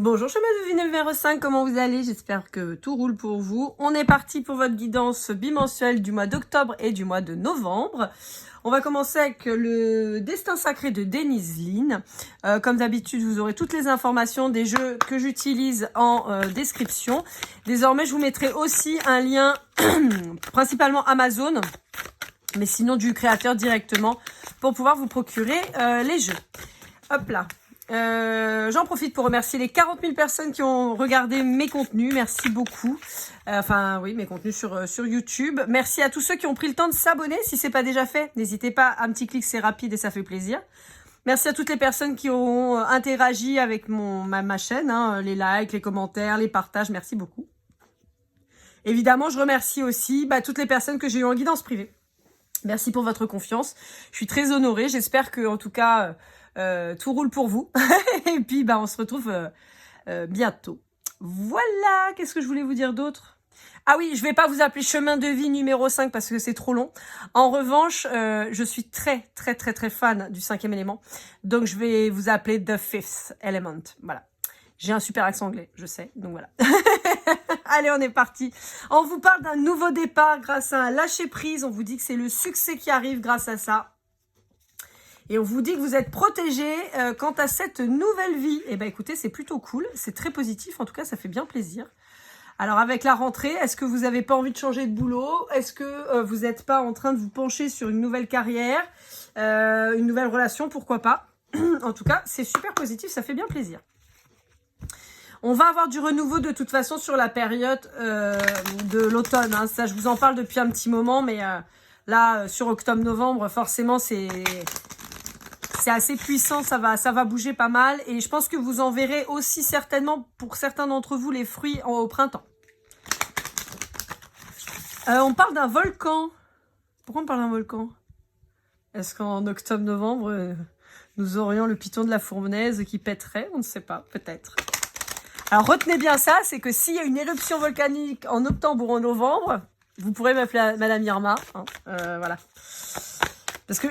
Bonjour chemin de vie numéro 5, comment vous allez? J'espère que tout roule pour vous. On est parti pour votre guidance bimensuelle du mois d'octobre et du mois de novembre. On va commencer avec le destin sacré de Denise Lynn. Comme d'habitude, vous aurez toutes les informations des jeux que j'utilise en description. Désormais, je vous mettrai aussi un lien principalement Amazon, mais sinon du créateur directement pour pouvoir vous procurer les jeux. Hop là. J'en profite pour remercier les 40 000 personnes qui ont regardé mes contenus. Merci beaucoup. Mes contenus sur YouTube. Merci à tous ceux qui ont pris le temps de s'abonner. Si ce n'est pas déjà fait, n'hésitez pas. Un petit clic, c'est rapide et ça fait plaisir. Merci à toutes les personnes qui ont interagi avec ma chaîne. Les likes, les commentaires, les partages. Merci beaucoup. Évidemment, je remercie aussi toutes les personnes que j'ai eues en guidance privée. Merci pour votre confiance. Je suis très honorée. J'espère que, en tout cas... tout roule pour vous. Et puis, on se retrouve bientôt. Voilà, qu'est-ce que je voulais vous dire d'autre? Ah oui, je vais pas vous appeler chemin de vie numéro 5 parce que c'est trop long. En revanche, je suis très fan du 5e élément. Donc, je vais vous appeler The Fifth Element. Voilà. J'ai un super accent anglais, je sais. Donc, voilà. Allez, on est parti. On vous parle d'un nouveau départ grâce à un lâcher-prise. On vous dit que c'est le succès qui arrive grâce à ça. Et on vous dit que vous êtes protégé quant à cette nouvelle vie. Eh bien, écoutez, c'est plutôt cool. C'est très positif. En tout cas, ça fait bien plaisir. Alors, avec la rentrée, est-ce que vous n'avez pas envie de changer de boulot? Est-ce que vous n'êtes pas en train de vous pencher sur une nouvelle carrière, une nouvelle relation? Pourquoi pas? En tout cas, c'est super positif. Ça fait bien plaisir. On va avoir du renouveau de toute façon sur la période de l'automne. Ça, je vous en parle depuis un petit moment. Mais là, sur octobre-novembre, forcément, c'est assez puissant, ça va bouger pas mal. Et je pense que vous en verrez aussi certainement, pour certains d'entre vous, les fruits au printemps. On parle d'un volcan. Pourquoi on parle d'un volcan? Est-ce qu'en octobre-novembre, nous aurions le piton de la Fournaise qui pèterait? On ne sait pas, peut-être. Alors, retenez bien ça, c'est que s'il y a une éruption volcanique en octobre ou en novembre, vous pourrez m'appeler Madame Irma. Voilà. Parce que...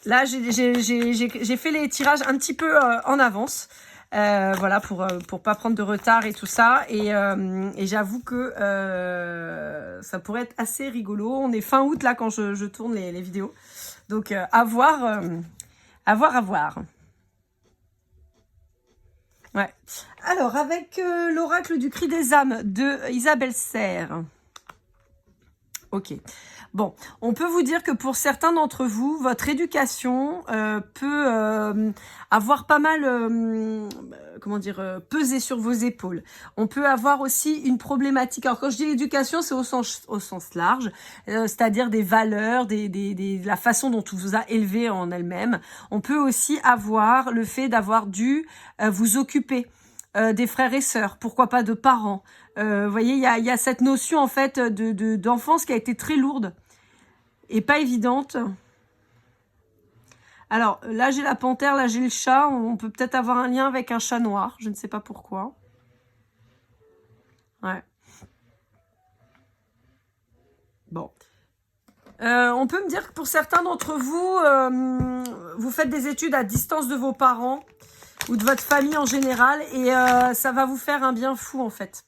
là, j'ai fait les tirages un petit peu en avance, voilà, pour pas prendre de retard et tout ça. Et j'avoue que ça pourrait être assez rigolo. On est fin août là quand je tourne les vidéos. Donc, à voir. Ouais. Alors, avec l'oracle du cri des âmes de Isabelle Serre. Ok. Bon, on peut vous dire que pour certains d'entre vous, votre éducation peut avoir pas mal, peser sur vos épaules. On peut avoir aussi une problématique. Alors quand je dis éducation, c'est au sens large, c'est-à-dire des valeurs, la façon dont on vous a élevé en elle-même. On peut aussi avoir le fait d'avoir dû vous occuper des frères et sœurs, pourquoi pas de parents. Vous voyez, il y a cette notion en fait d'enfance qui a été très lourde et pas évidente. Alors là j'ai la panthère, là j'ai le chat. On peut peut-être avoir un lien avec un chat noir, je ne sais pas pourquoi. Ouais. Bon. On peut me dire que pour certains d'entre vous, vous faites des études à distance de vos parents ou de votre famille en général et ça va vous faire un bien fou en fait.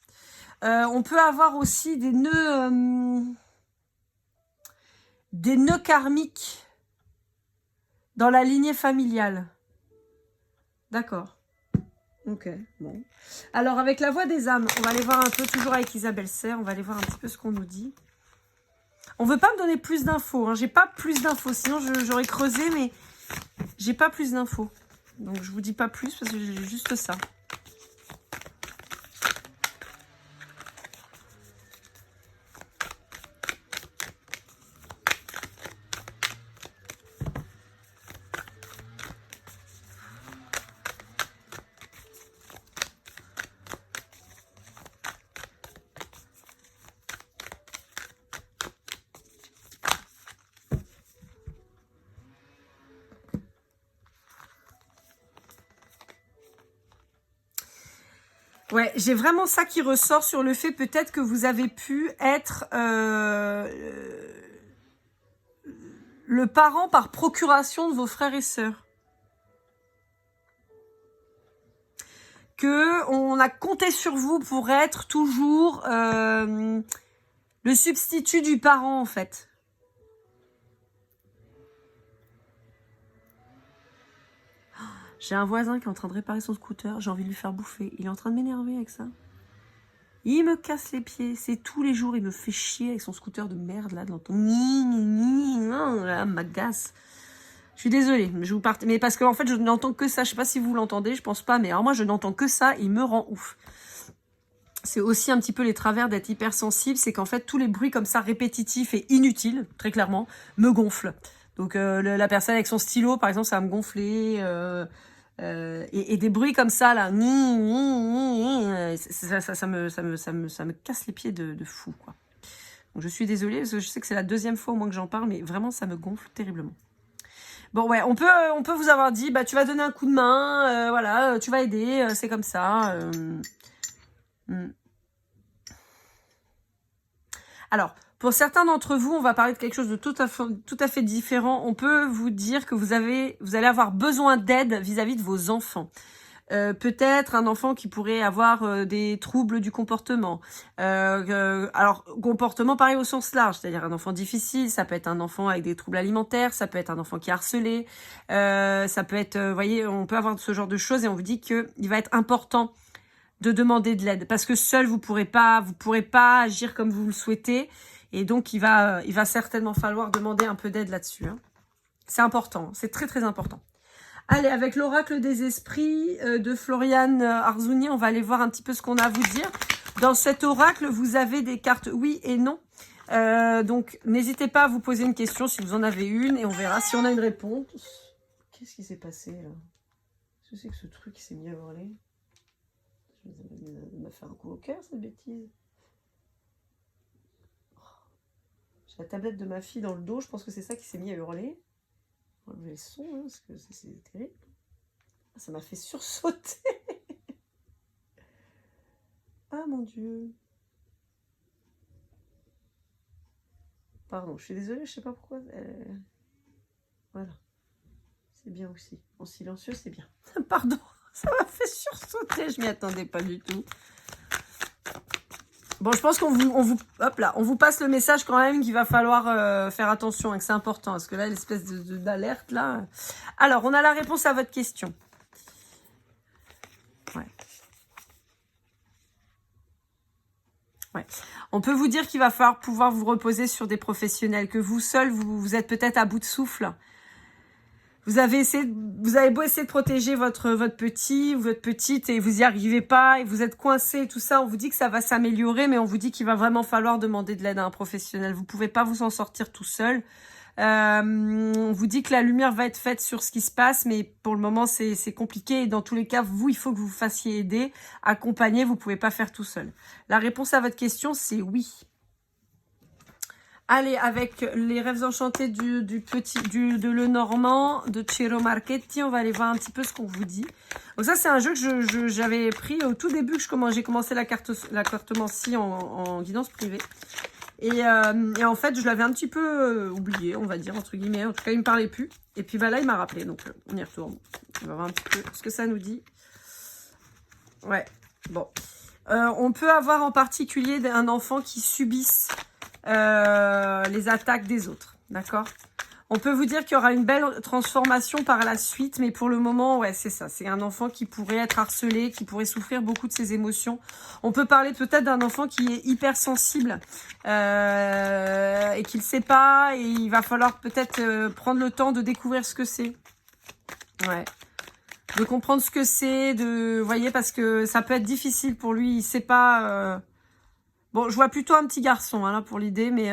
On peut avoir aussi des nœuds karmiques dans la lignée familiale. D'accord. Ok, bon. Alors, avec la voix des âmes, on va aller voir un peu, toujours avec Isabelle Serre, on va aller voir un petit peu ce qu'on nous dit. On ne veut pas me donner plus d'infos, hein. J'ai pas plus d'infos, sinon j'aurais creusé, mais j'ai pas plus d'infos. Donc, je vous dis pas plus parce que j'ai juste ça. Ouais, j'ai vraiment ça qui ressort sur le fait peut-être que vous avez pu être le parent par procuration de vos frères et sœurs. Que on a compté sur vous pour être toujours le substitut du parent en fait. J'ai un voisin qui est en train de réparer son scooter, j'ai envie de lui faire bouffer. Il est en train de m'énerver avec ça. Il me casse les pieds, c'est tous les jours, il me fait chier avec son scooter de merde là, de l'entendre. M'agace. Je suis désolée, je vous parte. Mais parce que en fait, je n'entends que ça. Je sais pas si vous l'entendez, je pense pas, mais alors moi, je n'entends que ça. Il me rend ouf. C'est aussi un petit peu les travers d'être hypersensible, c'est qu'en fait, tous les bruits comme ça, répétitifs et inutiles, très clairement, me gonflent. Donc, la personne avec son stylo, par exemple, ça va me gonfler. Et des bruits comme ça, là, ça me casse les pieds de fou, quoi. Donc, je suis désolée, parce que je sais que c'est la deuxième fois au moins que j'en parle, mais vraiment, ça me gonfle terriblement. Bon, ouais, on peut vous avoir dit, bah, tu vas donner un coup de main, voilà, tu vas aider, c'est comme ça. Alors, pour certains d'entre vous, on va parler de quelque chose de tout à fait différent. On peut vous dire que vous allez avoir besoin d'aide vis-à-vis de vos enfants. Peut-être un enfant qui pourrait avoir des troubles du comportement. Alors, comportement pareil au sens large, c'est-à-dire un enfant difficile, ça peut être un enfant avec des troubles alimentaires, ça peut être un enfant qui est harcelé, ça peut être, vous voyez, on peut avoir ce genre de choses et on vous dit qu'il va être important de demander de l'aide parce que seul vous pourrez pas agir comme vous le souhaitez et donc il va certainement falloir demander un peu d'aide là-dessus. Hein. C'est important, c'est très très important. Allez, avec l'oracle des esprits de Floriane Arzouni, on va aller voir un petit peu ce qu'on a à vous dire. Dans cet oracle, vous avez des cartes oui et non. Donc, n'hésitez pas à vous poser une question si vous en avez une et on verra si on a une réponse. Qu'est-ce qui s'est passé là? Qu'est-ce que c'est que ce truc qui s'est mis à hurler? Ça m'a fait un coup au cœur, cette bêtise. J'ai la tablette de ma fille dans le dos, je pense que c'est ça qui s'est mis à hurler. On va enlever le son, hein, parce que c'est terrible. Ça m'a fait sursauter. Ah mon Dieu. Pardon, je suis désolée, je sais pas pourquoi. Voilà. C'est bien aussi. En silencieux, c'est bien. Pardon, ça m'a fait sursauter, je m'y attendais pas du tout. Bon, je pense qu'on vous passe le message quand même qu'il va falloir faire attention et que c'est important. Parce que là, l'espèce d'alerte, là... Alors, on a la réponse à votre question. Ouais. Ouais. On peut vous dire qu'il va falloir pouvoir vous reposer sur des professionnels, que vous seul, vous êtes peut-être à bout de souffle. Vous avez beau essayer de protéger votre petit ou votre petite et vous n'y arrivez pas et vous êtes coincé et tout ça. On vous dit que ça va s'améliorer, mais on vous dit qu'il va vraiment falloir demander de l'aide à un professionnel. Vous pouvez pas vous en sortir tout seul. On vous dit que la lumière va être faite sur ce qui se passe, mais pour le moment, c'est compliqué. Et dans tous les cas, vous, il faut que vous vous fassiez aider, accompagner. Vous pouvez pas faire tout seul. La réponse à votre question, c'est oui. Allez, avec les rêves enchantés de Lenormand, de Ciro Marchetti, on va aller voir un petit peu ce qu'on vous dit. Donc ça, c'est un jeu que j'avais pris au tout début que j'ai commencé la cartomancie en guidance privée. Et en fait, je l'avais un petit peu oublié, on va dire, entre guillemets. En tout cas, il me parlait plus. Et puis bah, là, il m'a rappelé, donc on y retourne. On va voir un petit peu ce que ça nous dit. Ouais, bon. On peut avoir en particulier un enfant qui subisse les attaques des autres, d'accord? On peut vous dire qu'il y aura une belle transformation par la suite, mais pour le moment, ouais, c'est ça. C'est un enfant qui pourrait être harcelé, qui pourrait souffrir beaucoup de ses émotions. On peut parler peut-être d'un enfant qui est hypersensible et qui ne le sait pas, et il va falloir peut-être prendre le temps de découvrir ce que c'est. Ouais. De comprendre ce que c'est, vous voyez, parce que ça peut être difficile pour lui, il sait pas... Bon, je vois plutôt un petit garçon, hein, là, pour l'idée, mais...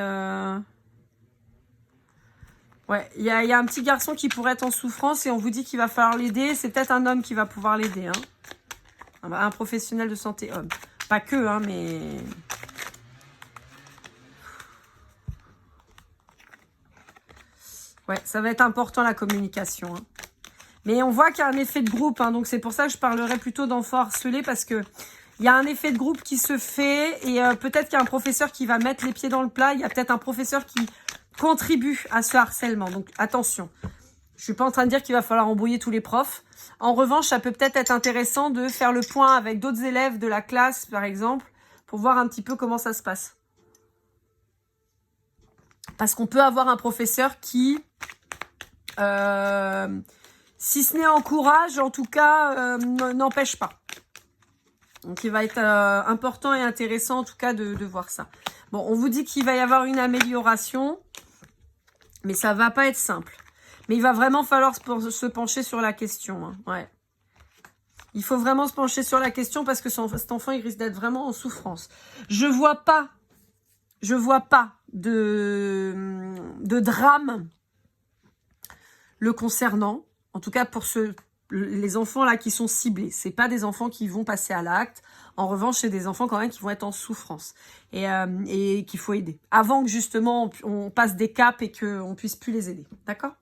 Ouais, il y a un petit garçon qui pourrait être en souffrance et on vous dit qu'il va falloir l'aider. C'est peut-être un homme qui va pouvoir l'aider, hein. Un professionnel de santé homme. Pas que, hein, mais... Ouais, ça va être important, la communication, hein. Mais on voit qu'il y a un effet de groupe, hein, donc c'est pour ça que je parlerai plutôt d'enfants harcelés, parce que Il y a un effet de groupe qui se fait et peut-être qu'il y a un professeur qui va mettre les pieds dans le plat. Il y a peut-être un professeur qui contribue à ce harcèlement. Donc, attention. Je suis pas en train de dire qu'il va falloir embrouiller tous les profs. En revanche, ça peut peut-être être intéressant de faire le point avec d'autres élèves de la classe, par exemple, pour voir un petit peu comment ça se passe. Parce qu'on peut avoir un professeur qui, si ce n'est encourage, en tout cas, n'empêche pas. Donc, il va être important et intéressant, en tout cas, de voir ça. Bon, on vous dit qu'il va y avoir une amélioration, mais ça va pas être simple. Mais il va vraiment falloir se pencher sur la question. Hein. Ouais. Il faut vraiment se pencher sur la question parce que cet enfant, il risque d'être vraiment en souffrance. Je vois pas de drame le concernant. En tout cas, pour les enfants là qui sont ciblés. C'est pas des enfants qui vont passer à l'acte. En revanche, c'est des enfants quand même qui vont être en souffrance et qu'il faut aider. Avant que justement on passe des caps et qu'on puisse plus les aider. D'accord ?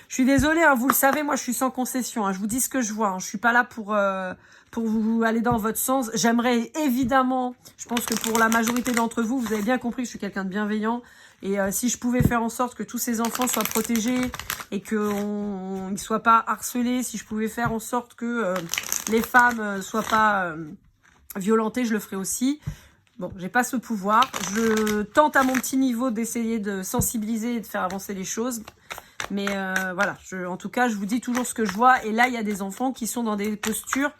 Je suis désolée, hein, vous le savez, moi je suis sans concession. Hein, je vous dis ce que je vois. Hein, je suis pas là pour vous aller dans votre sens. J'aimerais évidemment, je pense que pour la majorité d'entre vous, vous avez bien compris que je suis quelqu'un de bienveillant. Et si je pouvais faire en sorte que tous ces enfants soient protégés et qu'ils ne soient pas harcelés, si je pouvais faire en sorte que les femmes soient pas violentées, je le ferais aussi. Bon, j'ai pas ce pouvoir. Je tente à mon petit niveau d'essayer de sensibiliser et de faire avancer les choses. Mais voilà, en tout cas, je vous dis toujours ce que je vois. Et là, il y a des enfants qui sont dans des postures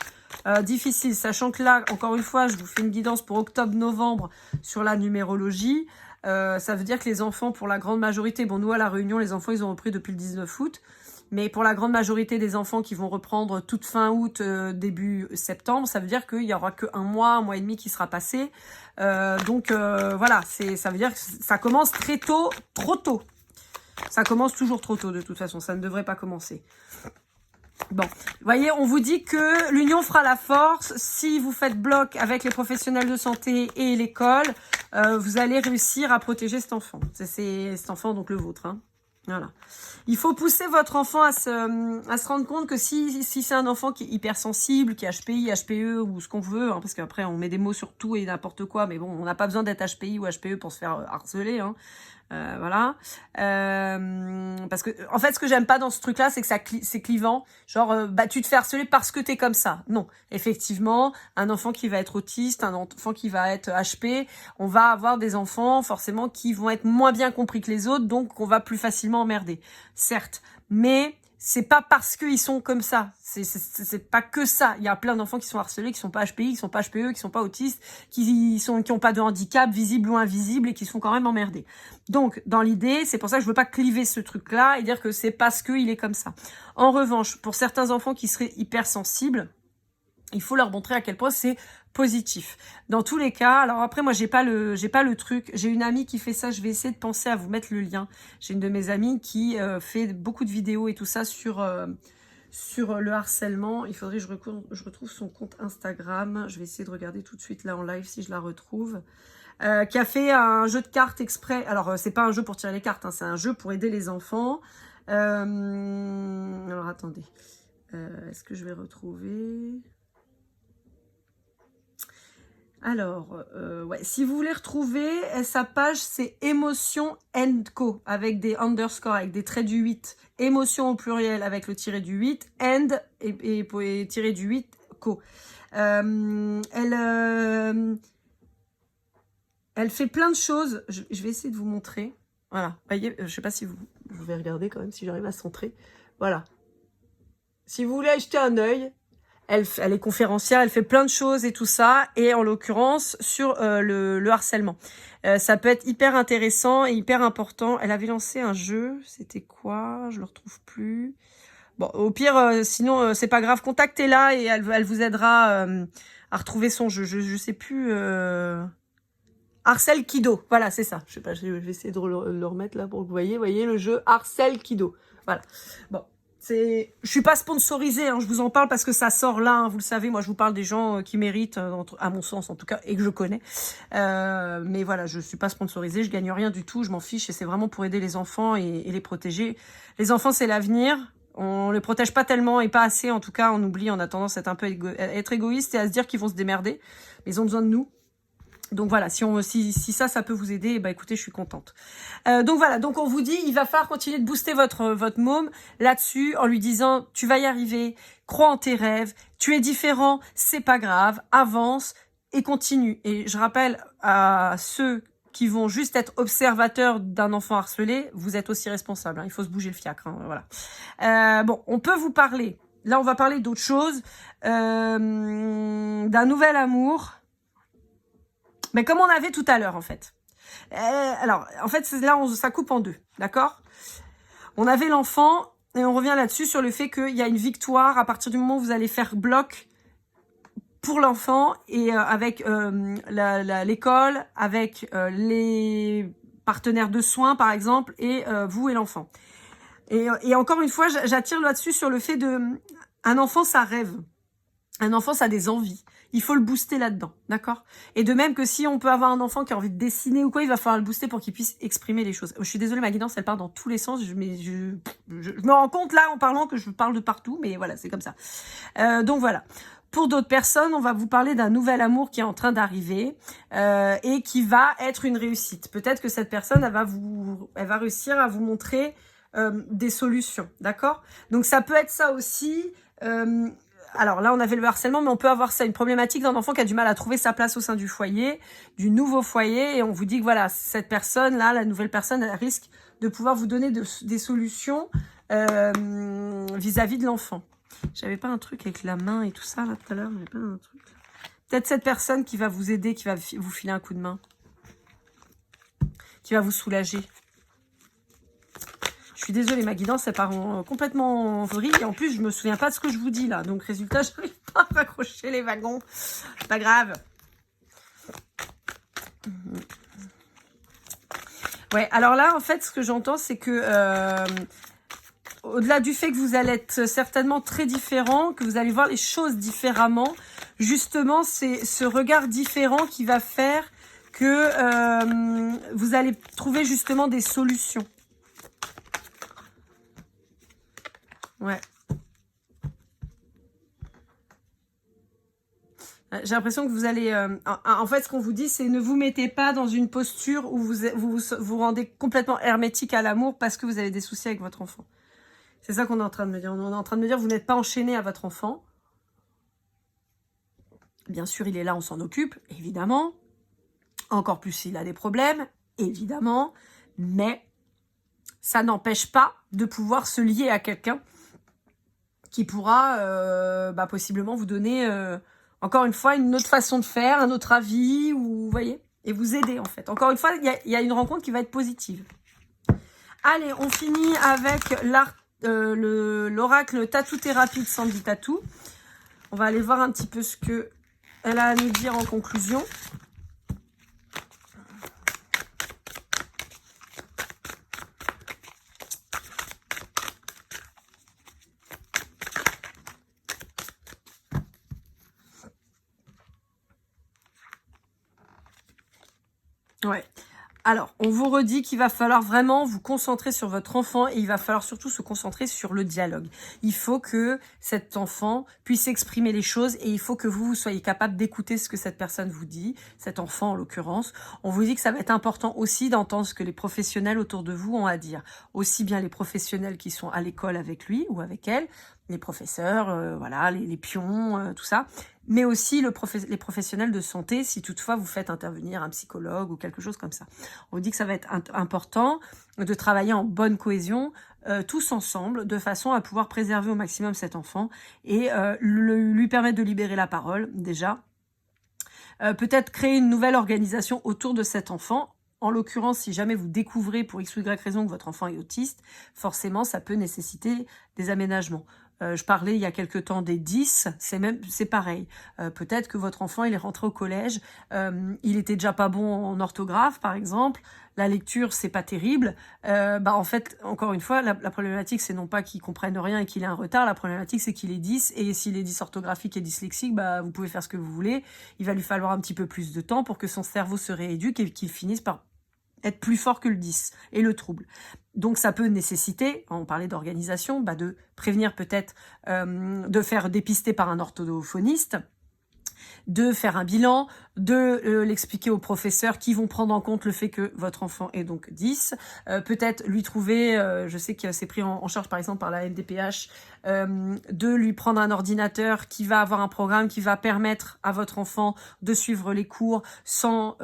difficiles. Sachant que là, encore une fois, je vous fais une guidance pour octobre-novembre sur la numérologie. Ça veut dire que les enfants, pour la grande majorité, bon, nous, à La Réunion, les enfants, ils ont repris depuis le 19 août. Mais pour la grande majorité des enfants qui vont reprendre toute fin août, début septembre, ça veut dire qu'il n'y aura qu'un mois et demi qui sera passé. Donc, voilà, ça veut dire que ça commence très tôt, trop tôt. Ça commence toujours trop tôt de toute façon, ça ne devrait pas commencer. Bon, vous voyez, on vous dit que l'union fera la force. Si vous faites bloc avec les professionnels de santé et l'école, vous allez réussir à protéger cet enfant. C'est cet enfant, donc le vôtre. Hein. Voilà. Il faut pousser votre enfant à se rendre compte que si c'est un enfant qui est hypersensible, qui est HPI, HPE ou ce qu'on veut, hein, parce qu'après on met des mots sur tout et n'importe quoi, mais bon, on n'a pas besoin d'être HPI ou HPE pour se faire harceler. Hein. Voilà. Parce que, en fait, ce que j'aime pas dans ce truc-là, c'est que c'est clivant. Genre, tu te fais harceler parce que t'es comme ça. Non. Effectivement, un enfant qui va être autiste, un enfant qui va être HP, on va avoir des enfants, forcément, qui vont être moins bien compris que les autres, donc on va plus facilement emmerder. Certes. Mais, c'est pas parce qu'ils sont comme ça. C'est pas que ça. Il y a plein d'enfants qui sont harcelés, qui sont pas HPI, qui sont pas HPE, qui sont pas autistes, qui ont pas de handicap, visible ou invisible, et qui sont quand même emmerdés. Donc, dans l'idée, c'est pour ça que je veux pas cliver ce truc-là et dire que c'est parce qu'il est comme ça. En revanche, pour certains enfants qui seraient hypersensibles, il faut leur montrer à quel point c'est positif. Dans tous les cas, alors après moi j'ai pas le truc, j'ai une amie qui fait ça, je vais essayer de penser à vous mettre le lien. J'ai une de mes amies qui fait beaucoup de vidéos et tout ça sur le harcèlement. Il faudrait que je retrouve son compte Instagram. Je vais essayer de regarder tout de suite là en live si je la retrouve. Qui a fait un jeu de cartes exprès. Alors c'est pas un jeu pour tirer les cartes, hein, c'est un jeu pour aider les enfants. Alors attendez, est-ce que je vais retrouver? Alors, ouais, si vous voulez retrouver, sa page, c'est Émotion & Co, avec des underscores, avec des traits du 8. Émotion au pluriel, avec le tiré du 8, and, et tiré du 8, Co. Elle fait plein de choses. Je vais essayer de vous montrer. Voilà, voyez, je sais pas si vous pouvez regarder quand même, si j'arrive à centrer. Voilà. Si vous voulez acheter un œil, elle est conférencière, elle fait plein de choses et tout ça, et en l'occurrence sur le harcèlement. Ça peut être hyper intéressant et hyper important. Elle avait lancé un jeu, c'était quoi? Je le retrouve plus. Bon, au pire, sinon c'est pas grave, contactez-la et elle vous aidera à retrouver son jeu. Je sais plus. Harcèle Kido, voilà, c'est ça. Je sais pas, je vais essayer de le remettre là pour que vous voyez le jeu Harcèle Kido. Voilà. Bon. Je suis pas sponsorisée, hein, je vous en parle parce que ça sort là, hein, vous le savez, moi je vous parle des gens qui méritent, à mon sens en tout cas, et que je connais. Mais voilà, je suis pas sponsorisée, je gagne rien du tout, je m'en fiche, et c'est vraiment pour aider les enfants et les protéger. Les enfants, c'est l'avenir. On les protège pas tellement et pas assez, en tout cas, on oublie, on a tendance à être un peu à être égoïste et à se dire qu'ils vont se démerder. Mais ils ont besoin de nous. Donc voilà, si ça peut vous aider, bah écoutez, je suis contente. Donc voilà, donc on vous dit, il va falloir continuer de booster votre môme là-dessus en lui disant, tu vas y arriver, crois en tes rêves, tu es différent, c'est pas grave, avance et continue. Et je rappelle à ceux qui vont juste être observateurs d'un enfant harcelé, vous êtes aussi responsable, hein, il faut se bouger le fiacre, hein, voilà. Bon, on peut vous parler, là on va parler d'autre chose, d'un nouvel amour, mais comme on avait tout à l'heure, en fait. Alors, en fait, là, ça coupe en deux, d'accord? On avait l'enfant, et on revient là-dessus sur le fait qu'il y a une victoire à partir du moment où vous allez faire bloc pour l'enfant, et avec l'école, avec les partenaires de soins, par exemple, et vous et l'enfant. Et encore une fois, j'attire là-dessus sur le fait un enfant, ça rêve. Un enfant, ça a des envies. Il faut le booster là-dedans, d'accord? Et de même que si on peut avoir un enfant qui a envie de dessiner ou quoi, il va falloir le booster pour qu'il puisse exprimer les choses. Je suis désolée, ma guidance, elle part dans tous les sens. Je me rends compte là, en parlant, que je parle de partout, mais voilà, c'est comme ça. Donc voilà. Pour d'autres personnes, on va vous parler d'un nouvel amour qui est en train d'arriver et qui va être une réussite. Peut-être que cette personne, elle va réussir à vous montrer des solutions, d'accord? Donc ça peut être ça aussi. Alors là, on avait le harcèlement, mais on peut avoir ça, une problématique d'un enfant qui a du mal à trouver sa place au sein du foyer, du nouveau foyer, et on vous dit que voilà, cette personne-là, la nouvelle personne, elle risque de pouvoir vous donner des solutions vis-à-vis de l'enfant. J'avais pas un truc avec la main et tout ça, là, tout à l'heure, j'avais pas un truc. Peut-être cette personne qui va vous aider, qui va vous filer un coup de main, qui va vous soulager. Je suis désolée, ma guidance, elle part complètement en vrille. Et en plus, je me souviens pas de ce que je vous dis là. Donc, résultat, je n'arrive pas à raccrocher les wagons. C'est pas grave. Ouais, alors là, en fait, ce que j'entends, c'est que au-delà du fait que vous allez être certainement très différent, que vous allez voir les choses différemment, justement, c'est ce regard différent qui va faire que vous allez trouver justement des solutions. Ouais. J'ai l'impression que vous allez... en fait, ce qu'on vous dit, c'est ne vous mettez pas dans une posture où vous rendez complètement hermétique à l'amour parce que vous avez des soucis avec votre enfant. C'est ça qu'on est en train de me dire. On est en train de me dire, vous n'êtes pas enchaîné à votre enfant. Bien sûr, il est là, on s'en occupe, évidemment. Encore plus s'il a des problèmes, évidemment. Mais ça n'empêche pas de pouvoir se lier à quelqu'un qui pourra possiblement vous donner... encore une fois, une autre façon de faire, un autre avis, ou vous voyez, et vous aider en fait. Encore une fois, il y a une rencontre qui va être positive. Allez, on finit avec l'oracle Tatou Thérapie de Sandy Tatou. On va aller voir un petit peu ce que elle a à nous dire en conclusion. Ouais. Alors, on vous redit qu'il va falloir vraiment vous concentrer sur votre enfant et il va falloir surtout se concentrer sur le dialogue. Il faut que cet enfant puisse exprimer les choses et il faut que vous soyez capable d'écouter ce que cette personne vous dit, cet enfant en l'occurrence. On vous dit que ça va être important aussi d'entendre ce que les professionnels autour de vous ont à dire. Aussi bien les professionnels qui sont à l'école avec lui ou avec elle, les professeurs, voilà, les pions, tout ça, mais aussi les professionnels de santé si toutefois vous faites intervenir un psychologue ou quelque chose comme ça. On vous dit que ça va être important de travailler en bonne cohésion, tous ensemble, de façon à pouvoir préserver au maximum cet enfant et lui permettre de libérer la parole déjà. Peut-être créer une nouvelle organisation autour de cet enfant. En l'occurrence, si jamais vous découvrez pour X ou Y raison que votre enfant est autiste, forcément, ça peut nécessiter des aménagements. Je parlais il y a quelque temps des 10, c'est pareil. Peut-être que votre enfant, il est rentré au collège, il était déjà pas bon en orthographe, par exemple. La lecture, c'est pas terrible. En fait, encore une fois, la problématique, c'est non pas qu'il comprenne rien et qu'il ait un retard. La problématique, c'est qu'il est 10. Et s'il est 10 orthographique et dyslexique, vous pouvez faire ce que vous voulez. Il va lui falloir un petit peu plus de temps pour que son cerveau se rééduque et qu'il finisse par être plus fort que le 10 et le trouble. Donc ça peut nécessiter, on parlait d'organisation, de prévenir peut-être, de faire dépister par un orthophoniste, de faire un bilan, de l'expliquer aux professeurs qui vont prendre en compte le fait que votre enfant est donc 10, peut-être lui trouver, je sais que c'est pris en charge par exemple par la NDPH, de lui prendre un ordinateur qui va avoir un programme qui va permettre à votre enfant de suivre les cours sans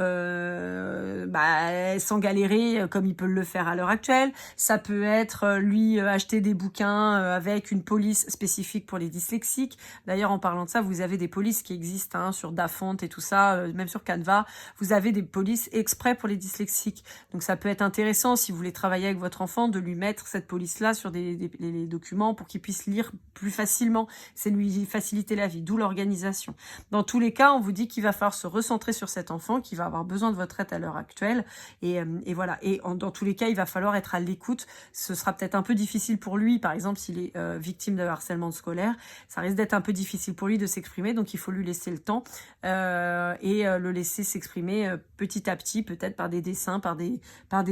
galérer comme il peut le faire à l'heure actuelle. Ça peut être lui acheter des bouquins avec une police spécifique pour les dyslexiques. D'ailleurs, en parlant de ça, vous avez des polices qui existent sur Dafont et tout ça, même sur Canva. Vous avez des polices exprès pour les dyslexiques. Donc ça peut être intéressant si vous voulez travailler avec votre enfant de lui mettre cette police-là sur les documents pour qu'il puisse lire plus facilement. C'est lui faciliter la vie, d'où l'organisation. Dans tous les cas, on vous dit qu'il va falloir se recentrer sur cet enfant qui va avoir besoin de votre aide à l'heure actuelle. Et voilà. Et dans tous les cas, il va falloir être à l'écoute. Ce sera peut-être un peu difficile pour lui, par exemple, s'il est victime de harcèlement scolaire. Ça risque d'être un peu difficile pour lui de s'exprimer, donc il faut lui laisser le temps et le laisser s'exprimer petit à petit, peut-être par des dessins, par des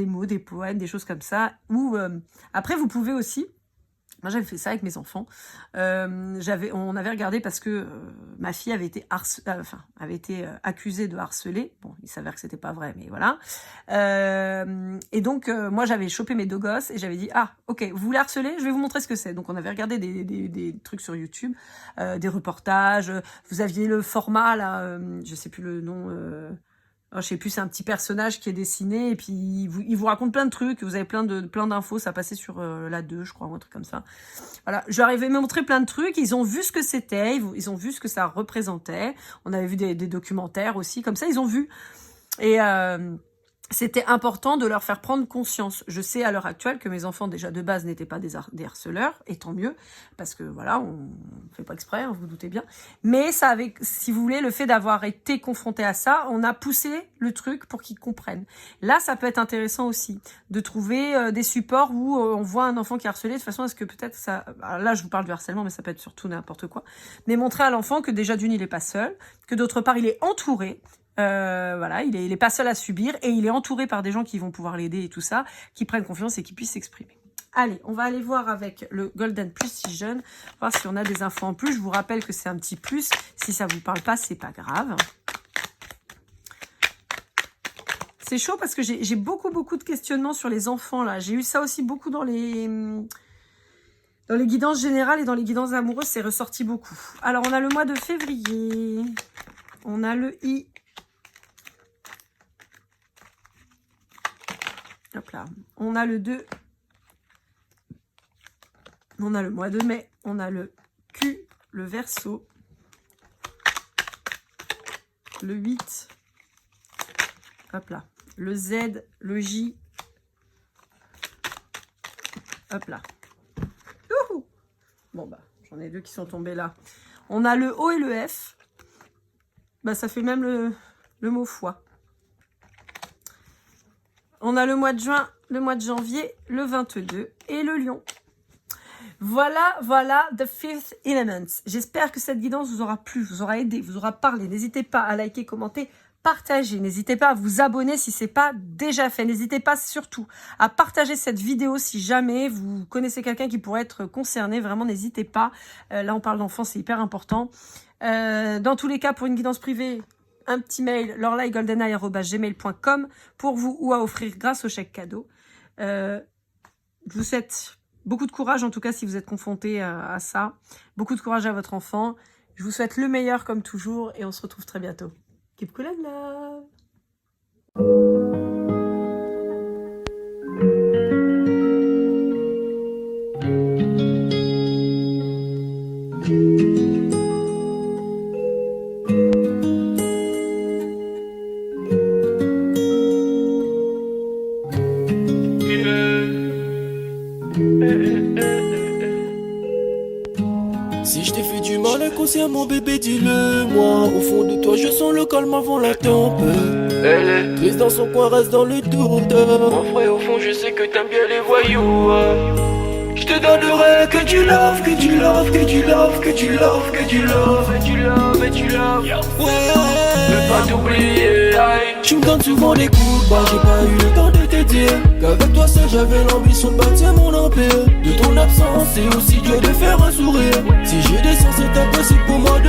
mots, des poèmes, des choses comme ça. Ou après, vous pouvez aussi. Moi, j'avais fait ça avec mes enfants. On avait regardé parce que ma fille avait été accusée de harceler. Bon, il s'avère que c'était pas vrai, mais voilà. Et donc, moi, j'avais chopé mes 2 gosses et j'avais dit, ok, vous voulez harceler? Je vais vous montrer ce que c'est. Donc, on avait regardé des trucs sur YouTube, des reportages. Vous aviez le format, là, je sais plus le nom... je sais plus, c'est un petit personnage qui est dessiné et puis il vous raconte plein de trucs, vous avez plein d'infos, ça passait sur la 2, je crois, ou un truc comme ça. Voilà, je leur avais montré plein de trucs, ils ont vu ce que c'était, ils ont vu ce que ça représentait. On avait vu des documentaires aussi, comme ça, ils ont vu. Et c'était important de leur faire prendre conscience. Je sais à l'heure actuelle que mes enfants, déjà de base, n'étaient pas des harceleurs, et tant mieux, parce que voilà, on fait pas exprès, vous vous doutez bien. Mais ça avait, si vous voulez, le fait d'avoir été confronté à ça, on a poussé le truc pour qu'ils comprennent. Là, ça peut être intéressant aussi, de trouver des supports où on voit un enfant qui est harcelé, de façon à ce que peut-être ça... Alors là, je vous parle du harcèlement, mais ça peut être surtout n'importe quoi. Mais montrer à l'enfant que déjà d'une, il est pas seul, que d'autre part, il est entouré. Voilà, il est pas seul à subir et il est entouré par des gens qui vont pouvoir l'aider et tout ça, qui prennent confiance et qui puissent s'exprimer. Allez, on va aller voir avec le Golden Precision, voir si on a des infos en plus. Je vous rappelle que c'est un petit plus. Si ça vous parle pas, c'est pas grave. C'est chaud parce que j'ai beaucoup de questionnements sur les enfants là. J'ai eu ça aussi beaucoup dans les guidances générales et dans les guidances amoureuses, c'est ressorti beaucoup. Alors, on a le mois de février. On a le I. Hop là. On a le 2. On a le mois de mai. On a le Q, le Verseau. Le 8. Hop là. Le Z, le J. Hop là. Youhou. Bon, j'en ai 2 qui sont tombés là. On a le O et le F. Ça fait même le mot foi. On a le mois de juin, le mois de janvier, le 22 et le lion. Voilà, The Fifth Element. J'espère que cette guidance vous aura plu, vous aura aidé, vous aura parlé. N'hésitez pas à liker, commenter, partager. N'hésitez pas à vous abonner si ce n'est pas déjà fait. N'hésitez pas surtout à partager cette vidéo si jamais vous connaissez quelqu'un qui pourrait être concerné. Vraiment, n'hésitez pas. Là, on parle d'enfants, c'est hyper important. Dans tous les cas, pour une guidance privée, un petit mail, lorlaigoldeneye@gmail.com pour vous ou à offrir grâce au chèque cadeau. Je vous souhaite beaucoup de courage, en tout cas si vous êtes confronté à ça. Beaucoup de courage à votre enfant. Je vous souhaite le meilleur comme toujours et on se retrouve très bientôt. Keep cool and love. Si je t'ai fait du mal inconsciemment bébé dis-le moi. Au fond de toi je sens le calme avant la tempête. Elle est triste dans son coin, reste dans le doute. Mon frère au fond je sais que t'aimes bien les voyous. Je te donnerai que tu love, que tu love, que tu love, que tu love, que tu love, que tu love, que tu love. Ouais, veux pas t'oublier. Tu me donnes souvent des coups de barre, j'ai pas eu le temps de te dire qu'avec toi seul j'avais l'ambition de bâtir mon empire. De ton absence, c'est aussi dur de faire un sourire. Si j'ai des sens, c'est impossible pour moi de